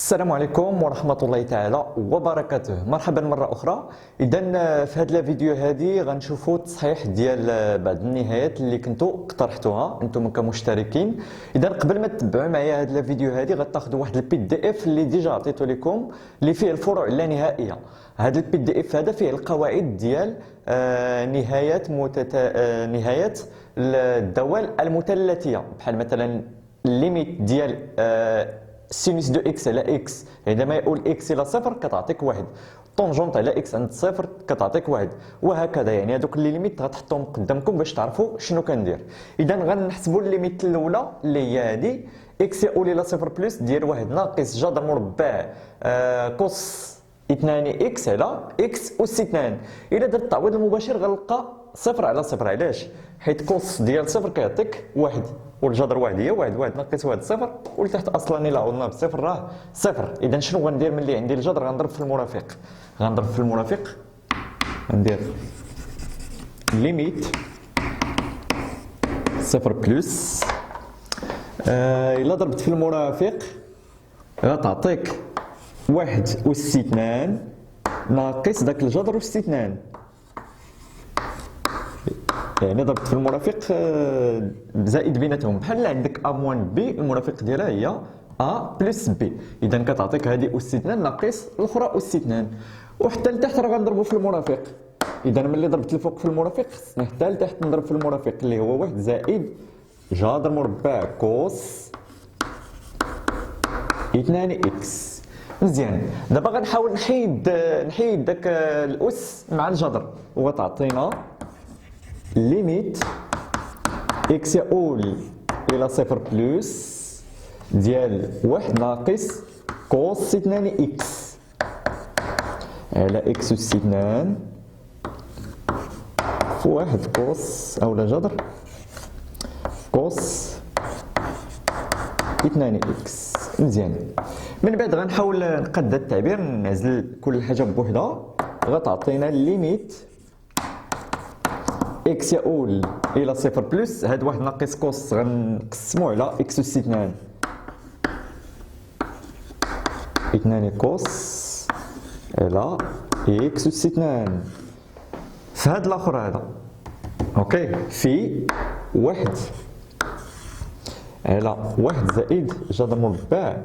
السلام عليكم ورحمة الله تعالى وبركاته. مرحبا مرة أخرى. إذا في هذا الفيديو هذه غنشوفوا التصحيح ديال بعض النهايات اللي كنتوا اقترحتوها انتم كمشتركين. إذا قبل ما تتبعوا معايا هذا الفيديو هذه غتاخذوا واحد البي دي اف اللي ديجا عطيته لكم اللي فيه الفروع اللانهائية. هذا البي دي اف هذا فيه القواعد ديال نهايات الدوال المثلثية، بحال مثلا الليميت ديال سينوس دو اكس على اكس عندما يقول اكس الى صفر كتعطيك واحد، طونجونت على اكس عند صفر كتعطيك واحد، وهكذا. يعني هذوك لي ليميت غتحطهم قدامكم باش تعرفوا شنو كندير. اذا غنحسبوا الليميت الاولى اللي هي هذه اكس يقول الى صفر بلس ديال واحد ناقص جذر مربع كوس 2 اكس على اكس اس 2. الا درت التعويض المباشر غنلقى صفر على صفر. علاش؟ حيت كوس ديال صفر كيعطيك واحد، والجذر واحد هي واحد ناقص واحد صفر، والتحت اصلا الا عوضنا بصفر راه صفر. اذا شنو غندير ملي عندي الجذر؟ غنضرب في المرافق، غندير ليميت صفر بلس الا ضربت في المرافق غتعطيك واحد أس 2 ناقص داك الجذر أس 2. يعني ضربت في المرافق زائد بيناتهم، بحال عندك ا موان بي المرافق ديالها هي ا بلس بي. اذا كتعطيك هذه اس 2 ناقص الاخرى اس 2، وحتى لتحت راه غنضربوا في المرافق. اذا ملي ضربت الفوق في المرافق خصني حتى لتحت نضرب في المرافق اللي هو واحد زائد جذر مربع كوس 2 اكس. مزيان. دابا غنحاول نحيد داك الاس مع الجذر، وغتعطينا ليميت اكس يؤول الى صفر بلس ديال واحد ناقص كوس 2 اكس على اكس اس 2 في واحد كوس اولا جذر كوس 2 اكس. مزيان. من بعد غنحاول نقاد التعبير، نعزل كل حاجه بوحدها. غتعطينا ليميت اكس يؤول الى صفر بلس هاد واحد ناقص كوس غنقسمو على اكس اس 2 كوس على اكس اس 2 في هاد الاخر هذا اوكي في واحد على واحد زائد جذر مربع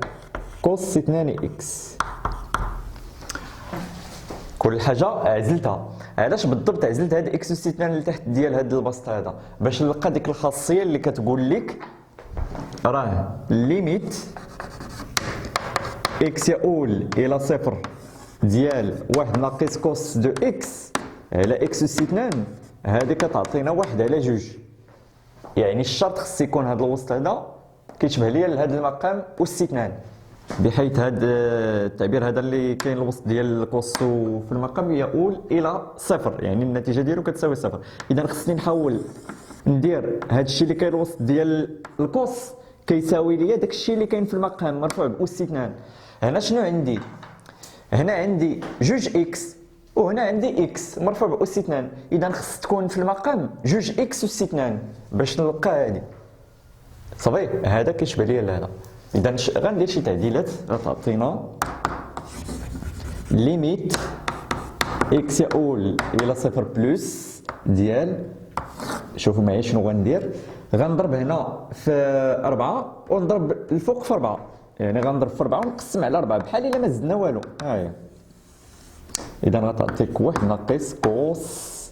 كوس 2 اكس. كل حاجه عزلتها. علاش بالضبط عزلت هاد اكس اس 2 اللي تحت ديال هاد البسط هذا؟ باش نلقى ديك الخاصيه اللي كتقول لك راه ليميت اكس يؤول الى صفر ديال واحد ناقص كوس دو اكس على اكس اس 2 هذه كتعطينا واحد على جوج. يعني الشرط خص يكون هذا الوسط هذا كيشبه ليا لهذا المقام اس 2، بحيث هذا التعبير هذا اللي كاين الوسط ديال الكوس في المقام يؤول الى صفر، يعني النتيجه ديالو كتساوي صفر. اذا خصني نحاول ندير هذا الشيء اللي كاين الوسط ديال الكوس كيساوي ليا داك الشيء اللي كاين في المقام مرفوع باس 2. هنا شنو عندي؟ هنا عندي جوج اكس وهنا عندي اكس مرفوع باس 2. اذا خص تكون في المقام جوج اكس اس 2 باش نلقى هذه. صافي هذا كيشبه ليا لهذا. اذا غندير شي تعديلات غتعطينا ليميت اكس يؤول الى صفر بلس ديال، شوفوا معايا شنو غندير. غنضرب هنا في 4 ونضرب الفوق في 4، يعني غنضرب في 4 ونقسم على 4 بحال الا ما زدنا والو. ها هي. اذا غتعطيك واحد ناقص كوس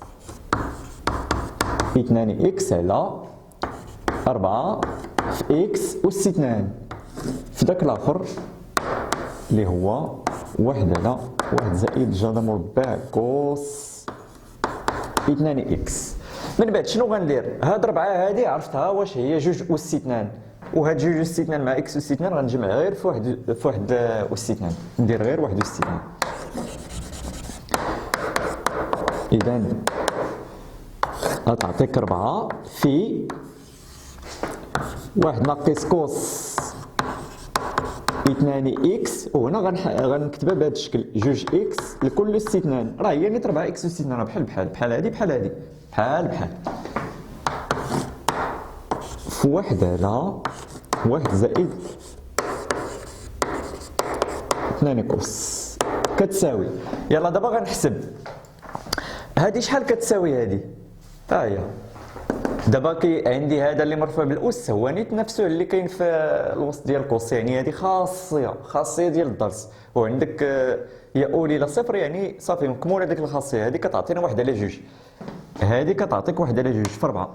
2 اكس على 4 في اكس اس 2 في داك الاخر اللي هو واحد على واحد زائد جذر مربع كوس 2 اكس. من بعد شنو غندير؟ هاد 4 هادي عرفتها واش هي جوج اس 2، وهاد جوج اس 2 مع اكس اس 2 غنجمع غير في واحد اس 2، ندير غير واحد اس 2. اذا غتعطيك 4 في واحد ناقص كوس 2 اكس، وهنا غنكتبها بهذا الشكل جوج اكس لكل اس 2، راه هي نيت 4 اكس اس 2 راه بحال هادي بحال في واحد على واحد زائد 2 كوس كتساوي. يلا دابا غنحسب هادي شحال كتساوي هادي. ها هي دابا عندي هذا اللي مرفوع بالاس هو نيت نفسه اللي كاين في الوسط ديال القوس، يعني هذه خاصيه ديال الدرس. وعندك يؤول الى صفر يعني صافي مكموله ديك الخاصيه. هذه كتعطينا 1 على 2، هذه كتعطيك 1 على 2 في 4.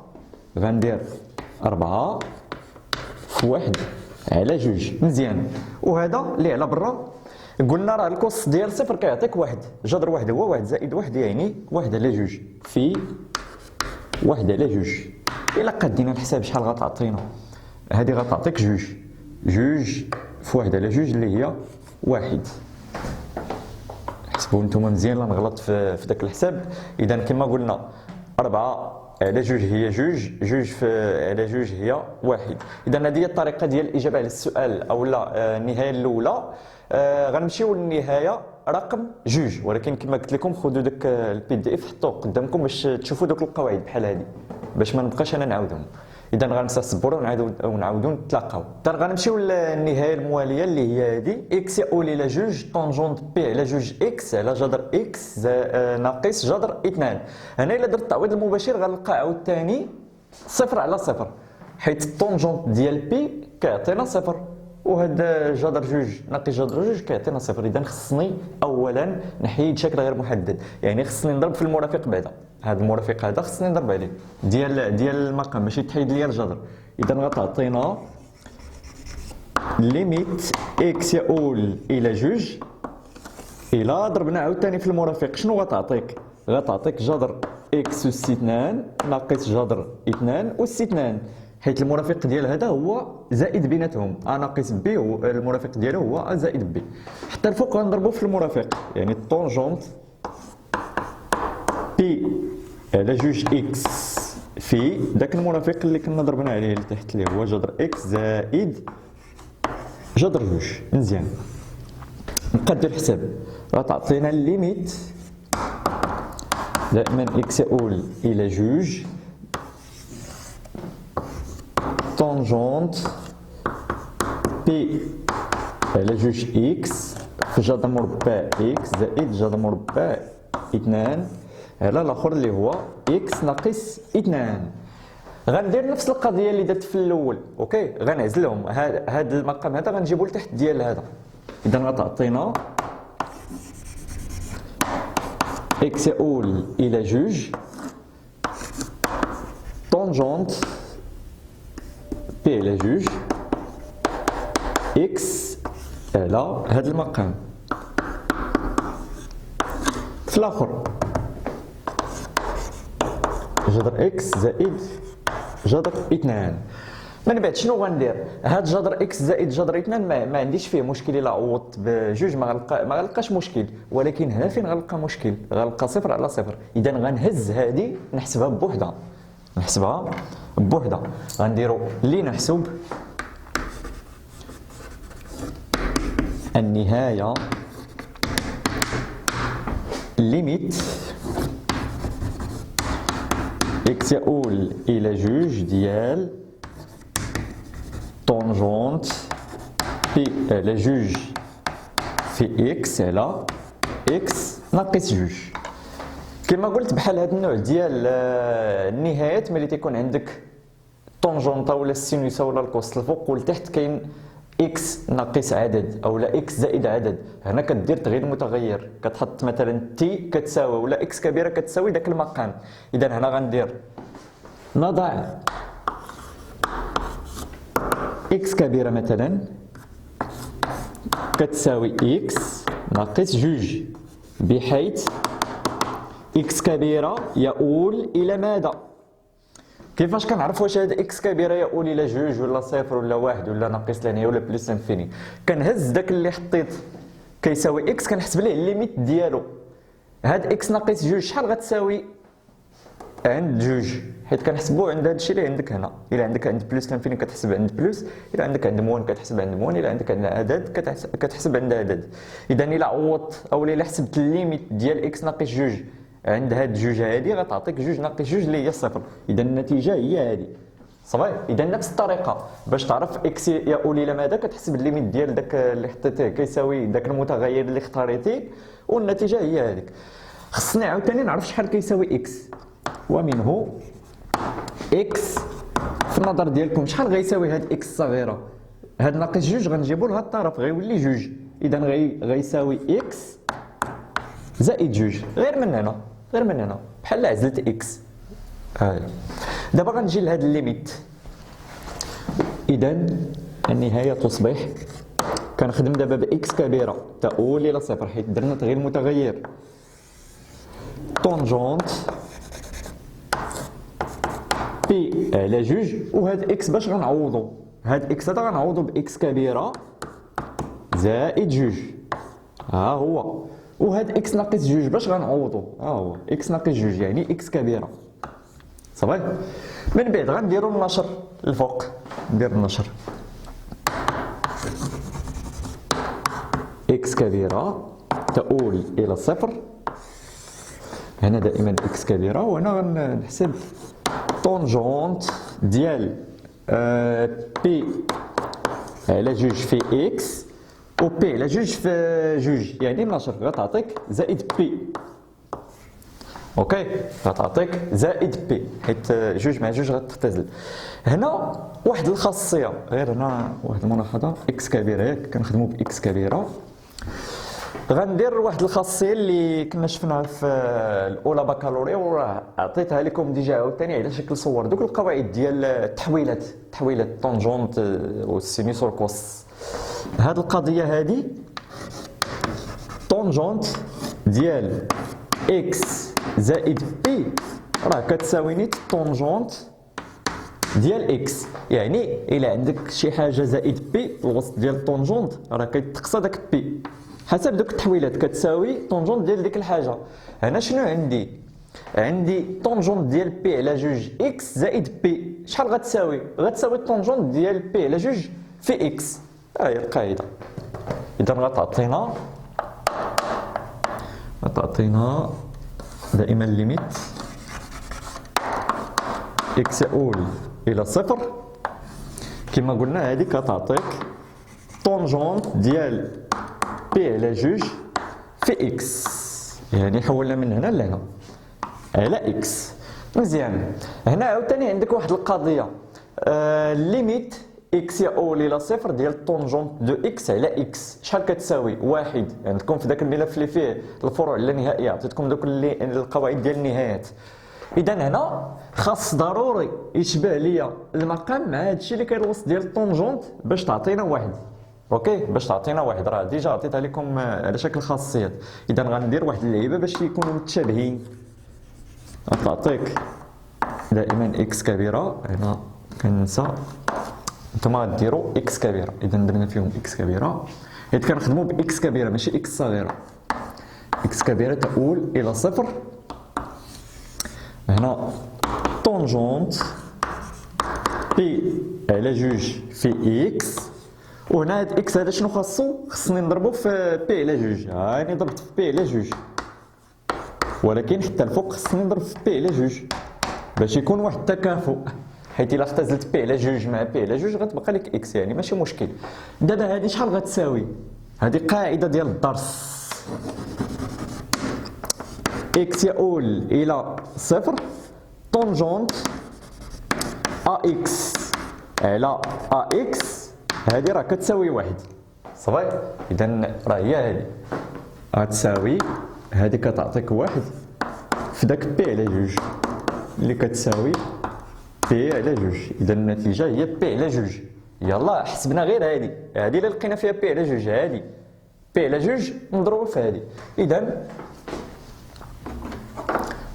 غندير 4 في 1 على 2 مزيان. وهذا اللي على برا قلنا راه الكوس ديال صفر كيعطيك 1، جذر 1 هو 1 زائد 1 يعني 1 على 2 في 1 على 2. إلا قادينا الحساب شحال غتعطينا؟ هذه غتعطيك 2 في 1 على 2 اللي هي 1. حسبوا نتوما مزيان لا نغلط في داك الحساب. إذا كما قلنا 4 على 2 هي 2 على 2 هي 1. إذا هذه هي الطريقة ديال الإجابة على السؤال أو لا النهاية الأولى. غنمشيو للنهاية رقم 2، ولكن كما قلت لكم خذوا داك البي دي اف حطوه قدامكم باش تشوفوا دوك القواعد بحال هذه باش ما نبقاش انا نعاودهم. اذا غنصبروا ونعاودوا نتلاقاو. غنمشيو للنهايه المواليه اللي هي هذه اكس يؤول الى 2 طونجونت بي على 2 اكس على جذر اكس ناقص جذر 2. هنا الا درت التعويض المباشر غنلقى عاوتاني 0 على 0 حيت الطونجونت ديال بي كيعطينا 0 وهذا جذر 2 ناقص جذر 2 كيعطينا 0. اذا خصني اولا نحيد شكل غير محدد، يعني خصني نضرب في المرافق بعدا. هذا المرافق هذا خصني نضرب عليه ديال المقام ماشي تحيد لي الجذر. اذا غتعطينا ليميت اكس يؤول الى 2 الى ضربنا عاوتاني في المرافق شنو غتعطيك؟ غتعطيك جذر اكس اس 2 ناقص جذر 2 اس 2 حيت المرافق ديال هذا هو زائد بيناتهم ا ناقص بي المرافق ديالو هو ا زائد بي. حتى الفوق غنضربو في المرافق يعني الطونجونت بي على 2 اكس في داك المرافق اللي كنا ضربنا عليه لتحت اللي هو جذر اكس زائد جذر 2. مزيان نقادو الحساب. غتعطينا الليميت دائما اكس يؤول الى 2 طونجونت بي على 2 اكس في جذر مربع اكس زائد جذر مربع 2 على الاخر اللي هو اكس ناقص 2. غندير نفس القضيه اللي درت في الاول. اوكي غنعزلهم هذا المقام هذا غنجيبو لتحت ديال هذا. اذا غتعطينا اكس يؤول الى 2 طونجونت بي على 2 اكس على هذا المقام في الاخر جذر اكس زائد جذر 2. من بعد شنو غندير؟ هاد جذر اكس زائد جذر 2 ما عنديش فيه مشكل. الا عوضت بجوج ما غنلقاش مشكل، ولكن هنا فين غنلقى مشكل؟ غنلقى 0 على 0. اذا غنهز هذه نحسبها بوحدها، غنديروا اللي نحسب النهايه ليميت اكس يؤول الى 2 ديال طونجونت بي على 2 في اكس على اكس ناقص 2. كما قلت بحال هذا النوع ديال النهايات ملي تيكون عندك طونجونطه ولا السينوسه ولا الكوس الفوق والتحت كاين اكس ناقص عدد او لا اكس زائد عدد. هنا كدير تغيير متغير، كتحط مثلا تي كتساوي ولا اكس كبيره كتساوي داك المقام. اذا هنا غندير نضع اكس كبيره مثلا كتساوي اكس ناقص 2 بحيث اكس كبيره يؤول الى ماذا؟ كيفاش كنعرف واش هاد اكس كبيره يؤول الى 2 ولا 0 ولا 1 ولا ناقص لانهي ولا بلس انفيني؟ كنهز داك اللي حطيت كيساوي اكس كنحسب ليه الليميت ديالو. هاد اكس ناقص 2 شحال غتساوي عند 2؟ حيت كنحسبوه عند هاد الشيء اللي عندك هنا. الا عندك عند بلس انفيني كتحسب عند بلس، الا عندك عند موان كتحسب عند موان، الا عندك عند عدد كتحسب عند عدد. اذا الا عوضت او الا حسبت الليميت ديال اكس ناقص 2 عند هاد 2 هادي غتعطيك 2 ناقص 2 اللي هي 0. اذا النتيجه هي هذه صافي. اذا نفس الطريقه باش تعرف اكس يا اولي لا ماذا، كتحسب الليميت ديال داك اللي حطيتيه كيساوي داك المتغير اللي اختاريتيه، والنتيجه هي هذيك. خصني عاوتاني نعرف شحال كيساوي اكس، ومنه اكس في النظر ديالكم شحال غيساوي هاد اكس الصغيره. هاد ناقص جوج غنجيبو لهاد الطرف غيولي جوج، اذا غيساوي اكس زائد جوج. غير من هنا غير من هنا بحال عزلت اكس. دابا غنجي لهاد الليميت. اذا النهايه تصبح كنخدم دابا باكس كبيره تؤول الى صفر، حيت درنا تغيير متغير طونجونت بي على جوج. وهاد اكس باش غنعوضو، هاد اكس هذا غنعوضو باكس كبيره زائد جوج، ها هو. وهاد اكس ناقص جوج باش غنعوضو، ها هو اكس ناقص جوج يعني اكس كبيره. صافي. من بعد غنديرو النشر الفوق، ندير النشر اكس كبيره تؤول الى صفر. هنا دائما اكس كبيره، وهنا غنحسب طونجونت ديال بي على جوج في اكس، و بي على جوج في جوج يعني النشر غتعطيك زائد بي. اوكي، غتعطيك زائد بي حيت جوج مع جوج غتختزل. هنا واحد الخاصيه، غير هنا واحد الملاحظه، اكس كبيره ياك كنخدموا باكس كبيره. غندير واحد الخاصيه اللي كنا شفناها في الاولى بكالوريا، وراه عطيتها لكم ديجا عاوتاني على شكل صور. دوك القواعد ديال التحويلات، تحويلات طونجونت والسينوس والكوس. هاد القضيه هادي طونجونت ديال اكس زائد بي راه كتساوي نيت طونجونت ديال اكس. يعني الا عندك شي حاجه زائد بي الوسط ديال الطونجونت راه كيتقصى داك بي حسب دوك التحويلات، كتساوي طونجونت ديال ديك الحاجه. هنا شنو عندي؟ عندي طونجونت ديال بي على جوج اكس زائد بي. شحال غتساوي؟ غتساوي طونجونت ديال بي على جوج في اكس. ها هي القاعده. اذا غتعطينا دائما ليميت اكس يؤول الى صفر. كما قلنا هذه كتعطيك طونجونت ديال بي على جوج في اكس، يعني حولنا من هنا لهنا على اكس. مزيان. هنا عاوتاني عندك واحد القضيه، ليميت اكس يؤول الى صفر ديال طونجونت دو اكس على اكس شحال كتساوي؟ واحد. عندكم في ذاك الملف اللي فيه الفروع اللانهائيه عطيتكم دوك القواعد ديال النهايات. اذا هنا خاص ضروري يشبه ليا المقام مع هادشي اللي كاين الوسط ديال الطونجونت باش تعطينا واحد. اوكي، باش تعطينا واحد راه ديجا عطيتها لكم على شكل خاصيات. اذا غندير واحد اللعيبه باش يكونوا متشابهين. غتعطيك دائما اكس كبيره، هنا كننسى، نتوما غديروا اكس كبيره. اذا درنا فيهم اكس كبيره حيت كنخدموا باكس كبيره ماشي اكس صغيره. اكس كبيره تؤول الى صفر. هنا طونجونت بي على جوج في اكس، وهنا هاد اكس هذا شنو خاصو؟ خصني نضربو في بي على جوج. هاني ضربت في بي على جوج، ولكن حتى الفوق خصني نضرب في بي على جوج باش يكون واحد التكافؤ، حيت الا اختزلت بي على جوج مع بي على جوج غتبقى لك اكس، يعني ماشي مشكل. دابا هادي شحال غتساوي؟ هادي قاعده ديال الدرس، اكس يؤول الى صفر طونجونت ا اكس على ا اكس، هادي راه كتساوي واحد. صافي. اذا راه هي هادي غتساوي، هادي كتعطيك واحد في داك بي على جوج اللي كتساوي بي على جوج. اذا النتيجه هي بي على جوج. يلا حسبنا غير هادي اللي لقينا فيها بي على جوج، هادي بي على جوج نضربو في هادي. اذا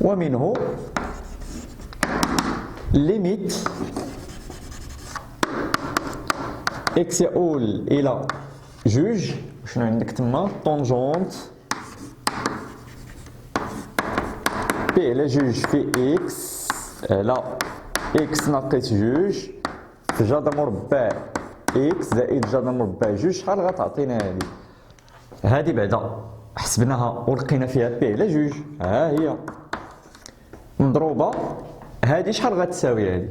ومنه ليميت اكس يؤول الى جوج. شنو عندك تما؟ طونجونت بي على جوج في اكس على اكس ناقص جوج في جذر مربع اكس زائد جذر مربع جوج. شحال غتعطينا هادي؟ هادي بعدا حسبناها ولقينا فيها بي على جوج، ها هي مضروبه. هادي شحال غتساوي هادي؟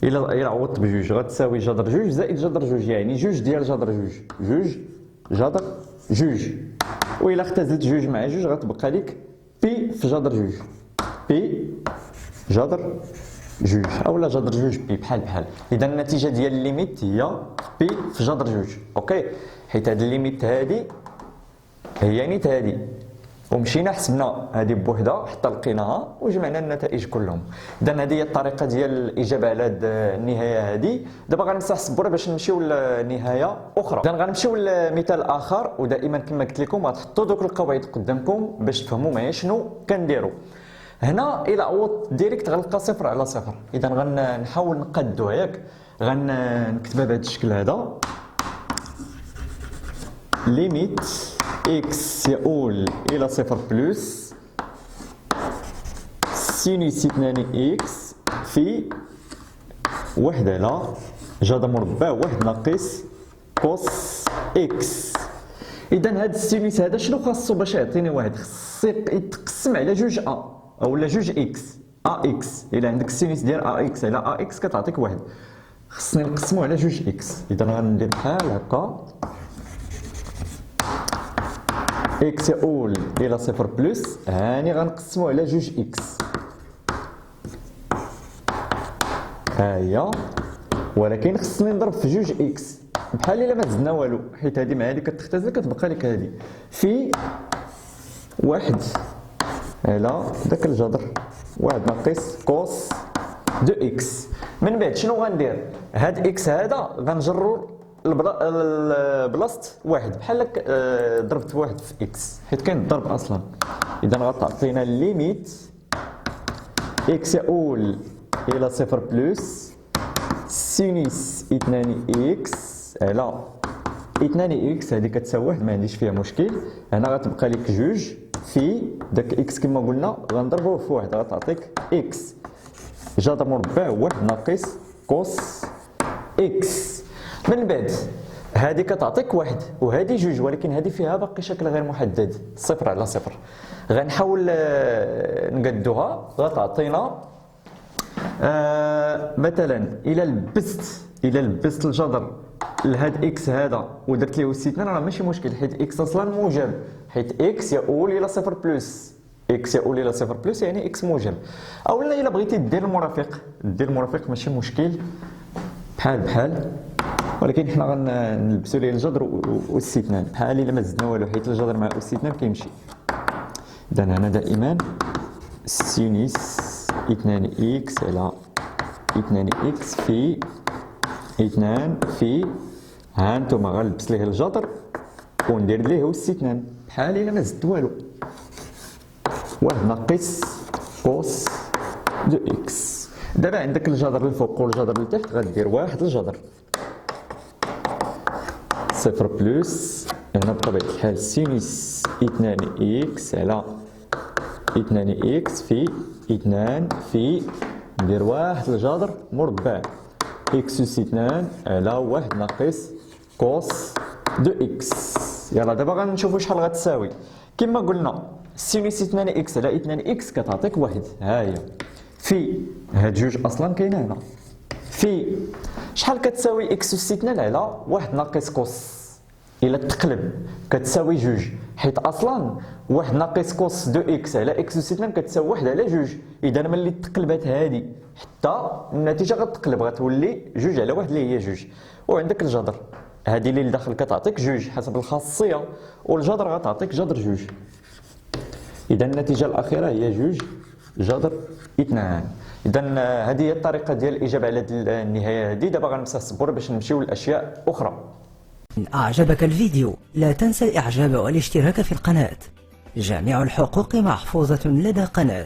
إلا عوضت بجوج غتساوي جذر جوج زائد جذر جوج، يعني جوج ديال جذر جوج، جوج جذر جوج. وإلا اختزلت جوج مع جوج غتبقى لك بي في جذر جوج، بي جذر جوج أولا جذر جوج بي بحال بحال. إذا النتيجة ديال الليميت هي بي في جذر جوج، أوكي، حيت هاد الليميت هادي هي نيت هادي، ومشينا حسبنا هذه بوحدها حتى لقيناها وجمعنا النتائج كلهم. اذا هذه هي الطريقه ديال الاجابه على هذه النهايه هذه. دابا غنمسح السبوره باش نمشيو لنهايه اخرى. اذا غنمشيو لمثال اخر، ودائما كما قلت لكم غتحطوا دوك القواعد قدامكم باش تفهموا معايا شنو كنديروا. هنا الى عوضت ديريكت غنلقى صفر على صفر، اذا غنحاول نقادو ياك، غنكتبها بهذا الشكل هذا، ليميت x يؤول إلى صفر بلس سينوس 2 x في واحد على جذر مربع واحد ناقص كوس x. إذا هذا السينوس هذا شنو خاصو باش يعطيني واحد؟ خصو يتقسم على جوج أولا جوج x ax. إلا عندك السينوس ديال ax على ax كتعطيك واحد، خصني نقسمو على جوج x. إذا غندير بحال هكا، x يؤول إلى صفر بلس، هاني غنقسمو على جوج x، هاهي، ولكن خصني نضرب في جوج x بحال إلا ما زدنا والو، حيت هادي مع هادي كتختزل كتبقى لك هادي في واحد على داك الجذر واحد ناقص كوس دو x. من بعد شنو غندير؟ هاد x هذا غنجرو بلاصة واحد، بحال هكا ضربت واحد في اكس حيت كاين الضرب اصلا. اذا غتعطينا ليميت اكس يؤول الى صفر بلس سينوس 2 اكس على 2 اكس، هذه كتساوي واحد ما عنديش فيها مشكل. هنا غتبقى لك جوج في داك اكس كما قلنا غنضربوه في واحد غتعطيك اكس جذر مربع واحد ناقص كوس اكس. من بعد هذه كتعطيك واحد وهذه جوج، ولكن هذه فيها باقي شكل غير محدد صفر على صفر. غنحاول نقدوها، غتعطينا مثلا الى لبست الجذر لهاد اكس هذا ودرت ليه استثناء راه ماشي مشكل، حيت اكس اصلا موجب، حيت اكس يؤول الى صفر بلس، اكس يؤول الى صفر بلس يعني اكس موجب. اولا الا بغيتي دير المرافق ماشي مشكل بحال بحال، ولكن حنا غنلبسوا ليه الجذر والاستثناء بحال الا ما زدنا والو، حيت الجذر مع الاستثناء كيمشي. اذا هنا دائما سينوس 2 اكس على 2 اكس في 2 في، ها انتم غنلبس ليه الجذر وندير ليه الاستثناء بحال الا ما زدت والو، واحد ناقص كوس دو اكس. دابا عندك الجذر الفوق والجذر لتحت غدير واحد الجذر صفر بلس، هنا بطبيعة الحال سينوس 2 اكس على 2 اكس في 2 في، ندير واحد الجذر مربع اكس اس 2 على واحد ناقص كوس دو اكس. يلا دابا غنشوفو شحال غتساوي. كما قلنا سينوس 2 اكس على 2 اكس كتعطيك واحد، ها هي في هاد جوج اصلا كاينه هنا، في شحال كتساوي اكس اس 2 على واحد ناقص كوس، الى تقلب كتساوي جوج، حيت اصلا واحد ناقص كوس دو اكس على اكس اس 2 كتساوي واحد على جوج. اذا ملي تقلبات هادي حتى النتيجه غتقلب غتولي جوج على واحد اللي هي جوج. وعندك الجذر هادي اللي لداخل كتعطيك جوج حسب الخاصيه، والجذر غتعطيك جذر جوج. اذا النتيجه الاخيره هي جوج جذر 2. اذا هذه هي الطريقه ديال الاجابه على النهايه هذه. دابا غنمسح السبوره باش نمشيو لاشياء اخرى. إن أعجبك الفيديو لا تنسى الإعجاب والاشتراك في القناة. جميع الحقوق محفوظة لدى قناة